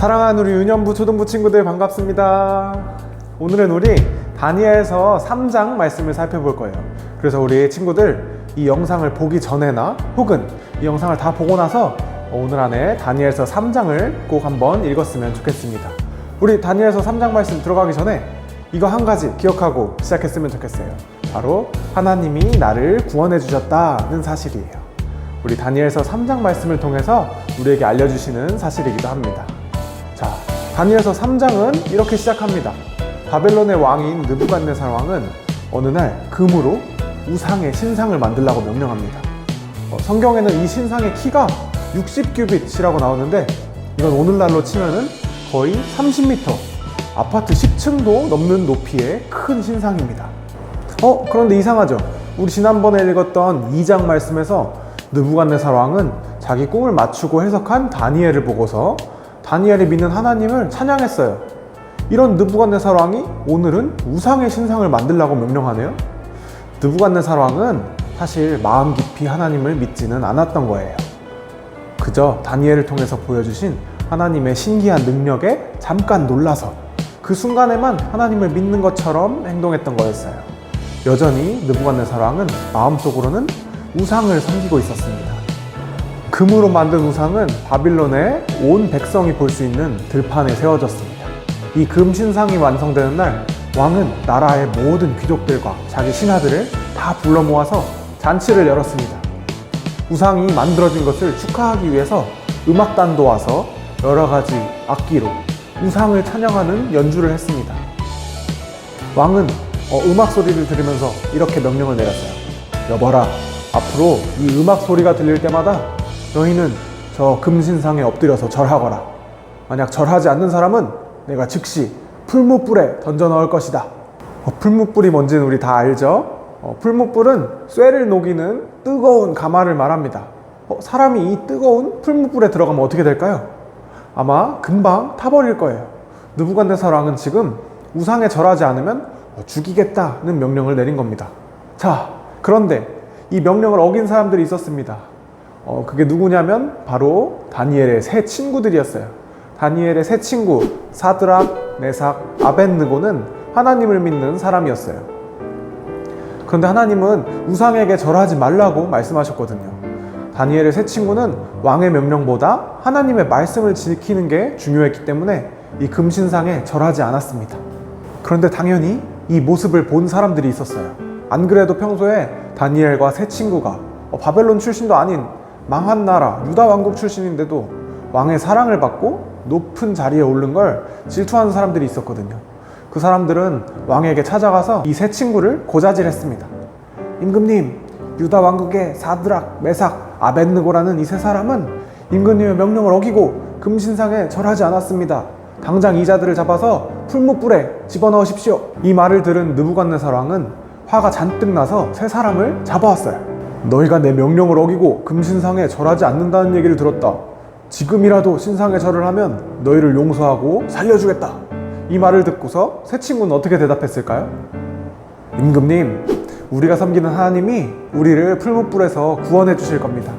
사랑하는 우리 유년부 초등부 친구들 반갑습니다. 오늘은 우리 다니엘서 3장 말씀을 살펴볼 거예요. 그래서 우리 친구들 이 영상을 보기 전에나 혹은 이 영상을 다 보고 나서 오늘 안에 다니엘서 3장을 꼭 한번 읽었으면 좋겠습니다. 우리 다니엘서 3장 말씀 들어가기 전에 이거 한 가지 기억하고 시작했으면 좋겠어요. 바로 하나님이 나를 구원해 주셨다는 사실이에요. 우리 다니엘서 3장 말씀을 통해서 우리에게 알려주시는 사실이기도 합니다. 자, 다니엘서 3장은 이렇게 시작합니다. 바벨론의 왕인 느부갓네살 왕은 어느 날 금으로 우상의 신상을 만들라고 명령합니다. 성경에는 이 신상의 키가 60규빗이라고 나오는데 이건 오늘날로 치면은 거의 30m, 아파트 10층도 넘는 높이의 큰 신상입니다. 그런데 이상하죠? 우리 지난번에 읽었던 2장 말씀에서 느부갓네살 왕은 자기 꿈을 맞추고 해석한 다니엘을 보고서 다니엘이 믿는 하나님을 찬양했어요. 이런 느부갓네살 왕이 오늘은 우상의 신상을 만들라고 명령하네요. 느부갓네살 왕은 사실 마음 깊이 하나님을 믿지는 않았던 거예요. 그저 다니엘을 통해서 보여주신 하나님의 신기한 능력에 잠깐 놀라서 그 순간에만 하나님을 믿는 것처럼 행동했던 거였어요. 여전히 느부갓네살 왕은 마음속으로는 우상을 섬기고 있었습니다. 금으로 만든 우상은 바빌론의 온 백성이 볼 수 있는 들판에 세워졌습니다. 이 금 신상이 완성되는 날 왕은 나라의 모든 귀족들과 자기 신하들을 다 불러 모아서 잔치를 열었습니다. 우상이 만들어진 것을 축하하기 위해서 음악단도 와서 여러 가지 악기로 우상을 찬양하는 연주를 했습니다. 왕은 음악 소리를 들으면서 이렇게 명령을 내렸어요. 여봐라, 앞으로 이 음악 소리가 들릴 때마다 너희는 저 금신상에 엎드려서 절하거라. 만약 절하지 않는 사람은 내가 즉시 풀무불에 던져 넣을 것이다. 풀무불이 뭔지는 우리 다 알죠? 풀무불은 쇠를 녹이는 뜨거운 가마를 말합니다. 사람이 이 뜨거운 풀무불에 들어가면 어떻게 될까요? 아마 금방 타버릴 거예요. 느부갓네살 왕은 지금 우상에 절하지 않으면 죽이겠다는 명령을 내린 겁니다. 자, 그런데 이 명령을 어긴 사람들이 있었습니다. 그게 누구냐면 바로 다니엘의 세 친구들이었어요. 다니엘의 세 친구 사드락, 메삭, 아벳느고는 하나님을 믿는 사람이었어요. 그런데 하나님은 우상에게 절하지 말라고 말씀하셨거든요. 다니엘의 세 친구는 왕의 명령보다 하나님의 말씀을 지키는 게 중요했기 때문에 이 금신상에 절하지 않았습니다. 그런데 당연히 이 모습을 본 사람들이 있었어요. 안 그래도 평소에 다니엘과 세 친구가 바벨론 출신도 아닌 망한 나라 유다 왕국 출신인데도 왕의 사랑을 받고 높은 자리에 오른 걸 질투하는 사람들이 있었거든요. 그 사람들은 왕에게 찾아가서 이 세 친구를 고자질했습니다. 임금님, 유다 왕국의 사드락, 메삭, 아벳느고라는 이 세 사람은 임금님의 명령을 어기고 금신상에 절하지 않았습니다. 당장 이 자들을 잡아서 풀무불에 집어넣으십시오. 이 말을 들은 느부갓네살 왕은 화가 잔뜩 나서 세 사람을 잡아왔어요. 너희가 내 명령을 어기고 금신상에 절하지 않는다는 얘기를 들었다. 지금이라도 신상에 절을 하면 너희를 용서하고 살려주겠다. 이 말을 듣고서 세 친구는 어떻게 대답했을까요? 임금님, 우리가 섬기는 하나님이 우리를 풀무불에서 구원해 주실 겁니다.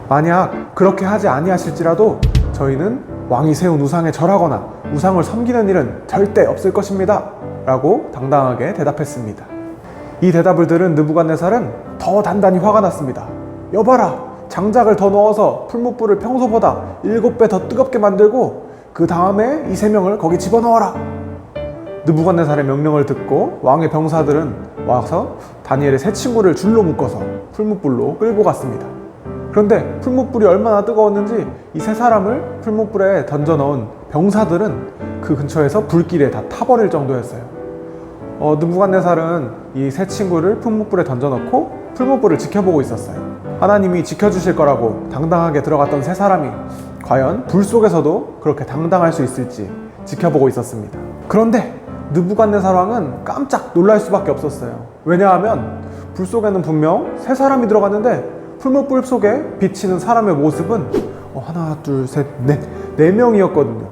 만약 그렇게 하지 아니하실지라도 저희는 왕이 세운 우상에 절하거나 우상을 섬기는 일은 절대 없을 것입니다. 라고 당당하게 대답했습니다. 이 대답을 들은 느부갓네살은 더 단단히 화가 났습니다. 여봐라, 장작을 더 넣어서 풀무불을 평소보다 7배 더 뜨겁게 만들고 그 다음에 이 세 명을 거기 집어넣어라. 느부갓네살의 명령을 듣고 왕의 병사들은 와서 다니엘의 세 친구를 줄로 묶어서 풀무불로 끌고 갔습니다. 그런데 풀무불이 얼마나 뜨거웠는지 이 세 사람을 풀무불에 던져 넣은 병사들은 그 근처에서 불길에 다 타버릴 정도였어요. 느부갓네살은 이 세 친구를 풀무불에 던져 넣고 풀무불을 지켜보고 있었어요. 하나님이 지켜주실 거라고 당당하게 들어갔던 세 사람이 과연 불 속에서도 그렇게 당당할 수 있을지 지켜보고 있었습니다. 그런데 느부갓네살 왕은 깜짝 놀랄 수밖에 없었어요. 왜냐하면 불 속에는 분명 세 사람이 들어갔는데 풀무불 속에 비치는 사람의 모습은 하나, 둘, 셋, 넷, 4명이었거든요.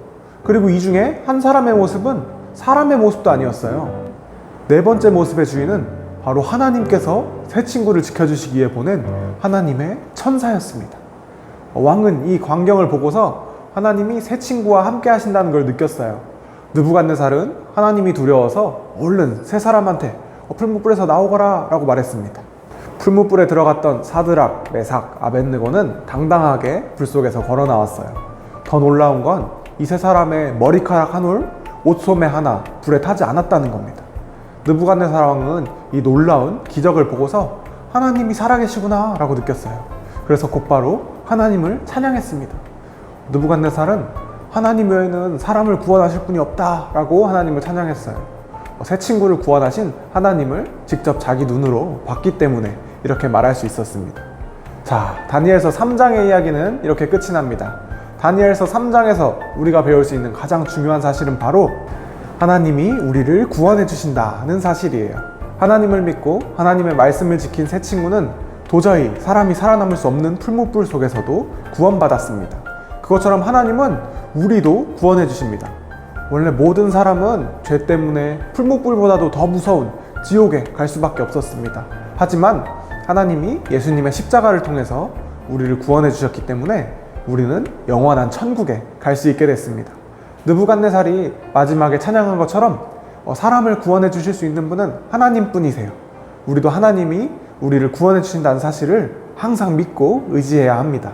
그리고 이 중에 한 사람의 모습은 사람의 모습도 아니었어요. 네 번째 모습의 주인은 바로 하나님께서 세 친구를 지켜주시기 위해 보낸 하나님의 천사였습니다. 왕은 이 광경을 보고서 하나님이 새 친구와 함께 하신다는 걸 느꼈어요. 느부갓네살은 하나님이 두려워서 얼른 세 사람한테 풀무불에서 나오거라 라고 말했습니다. 풀무불에 들어갔던 사드락, 메삭, 아벳느고는 당당하게 불 속에서 걸어 나왔어요. 더 놀라운 건 이 세 사람의 머리카락 한 올, 옷소매 하나 불에 타지 않았다는 겁니다. 느부갓네살 왕은 이 놀라운 기적을 보고서 하나님이 살아계시구나 라고 느꼈어요. 그래서 곧바로 하나님을 찬양했습니다. 느부갓네살은 하나님 외에는 사람을 구원하실 분이 없다 라고 하나님을 찬양했어요. 새 친구를 구원하신 하나님을 직접 자기 눈으로 봤기 때문에 이렇게 말할 수 있었습니다. 자, 다니엘서 3장의 이야기는 이렇게 끝이 납니다. 다니엘서 3장에서 우리가 배울 수 있는 가장 중요한 사실은 바로 하나님이 우리를 구원해 주신다는 사실이에요. 하나님을 믿고 하나님의 말씀을 지킨 새 친구는 도저히 사람이 살아남을 수 없는 풀무불 속에서도 구원받았습니다. 그것처럼 하나님은 우리도 구원해 주십니다. 원래 모든 사람은 죄 때문에 풀무불보다도 더 무서운 지옥에 갈 수밖에 없었습니다. 하지만 하나님이 예수님의 십자가를 통해서 우리를 구원해 주셨기 때문에 우리는 영원한 천국에 갈 수 있게 됐습니다. 느부갓네살이 마지막에 찬양한 것처럼 사람을 구원해 주실 수 있는 분은 하나님뿐이세요. 우리도 하나님이 우리를 구원해 주신다는 사실을 항상 믿고 의지해야 합니다.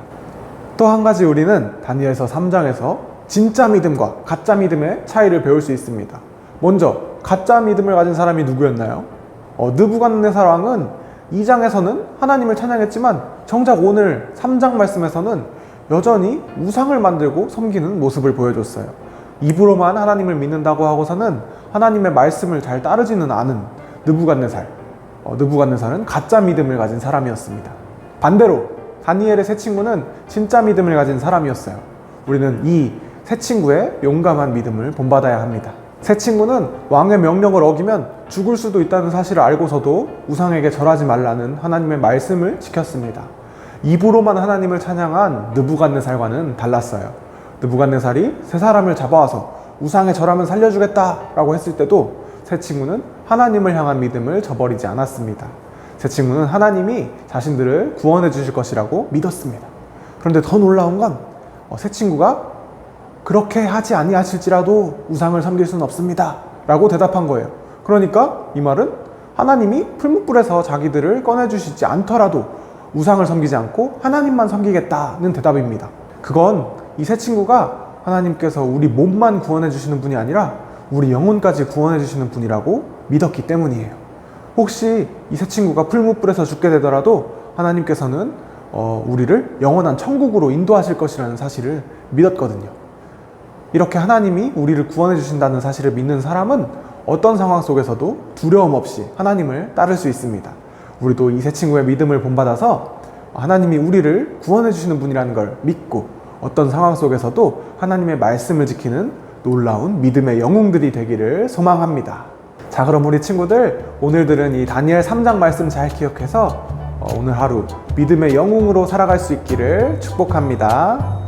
또 한 가지 우리는 다니엘서 3장에서 진짜 믿음과 가짜 믿음의 차이를 배울 수 있습니다. 먼저 가짜 믿음을 가진 사람이 누구였나요? 느부갓네살 왕은 2장에서는 하나님을 찬양했지만 정작 오늘 3장 말씀에서는 여전히 우상을 만들고 섬기는 모습을 보여줬어요. 입으로만 하나님을 믿는다고 하고서는 하나님의 말씀을 잘 따르지는 않은 느부갓네살. 느부갓네살은 가짜 믿음을 가진 사람이었습니다. 반대로 다니엘의 새 친구는 진짜 믿음을 가진 사람이었어요. 우리는 이 새 친구의 용감한 믿음을 본받아야 합니다. 새 친구는 왕의 명령을 어기면 죽을 수도 있다는 사실을 알고서도 우상에게 절하지 말라는 하나님의 말씀을 지켰습니다. 입으로만 하나님을 찬양한 느부갓네살과는 달랐어요. 느부갓네살이 세 사람을 잡아와서 우상에 절하면 살려주겠다라고 했을 때도 새 친구는 하나님을 향한 믿음을 저버리지 않았습니다. 새 친구는 하나님이 자신들을 구원해 주실 것이라고 믿었습니다. 그런데 더 놀라운 건 새 친구가 그렇게 하지 아니하실지라도 우상을 섬길 수는 없습니다 라고 대답한 거예요. 그러니까 이 말은 하나님이 풀무불에서 자기들을 꺼내주시지 않더라도 우상을 섬기지 않고 하나님만 섬기겠다는 대답입니다. 그건 이 새 친구가 하나님께서 우리 몸만 구원해 주시는 분이 아니라 우리 영혼까지 구원해 주시는 분이라고 믿었기 때문이에요. 혹시 이 새 친구가 풀무불에서 죽게 되더라도 하나님께서는 우리를 영원한 천국으로 인도하실 것이라는 사실을 믿었거든요. 이렇게 하나님이 우리를 구원해 주신다는 사실을 믿는 사람은 어떤 상황 속에서도 두려움 없이 하나님을 따를 수 있습니다. 우리도 이 새 친구의 믿음을 본받아서 하나님이 우리를 구원해 주시는 분이라는 걸 믿고 어떤 상황 속에서도 하나님의 말씀을 지키는 놀라운 믿음의 영웅들이 되기를 소망합니다. 자, 그럼 우리 친구들 오늘 들은 이 다니엘 3장 말씀 잘 기억해서 오늘 하루 믿음의 영웅으로 살아갈 수 있기를 축복합니다.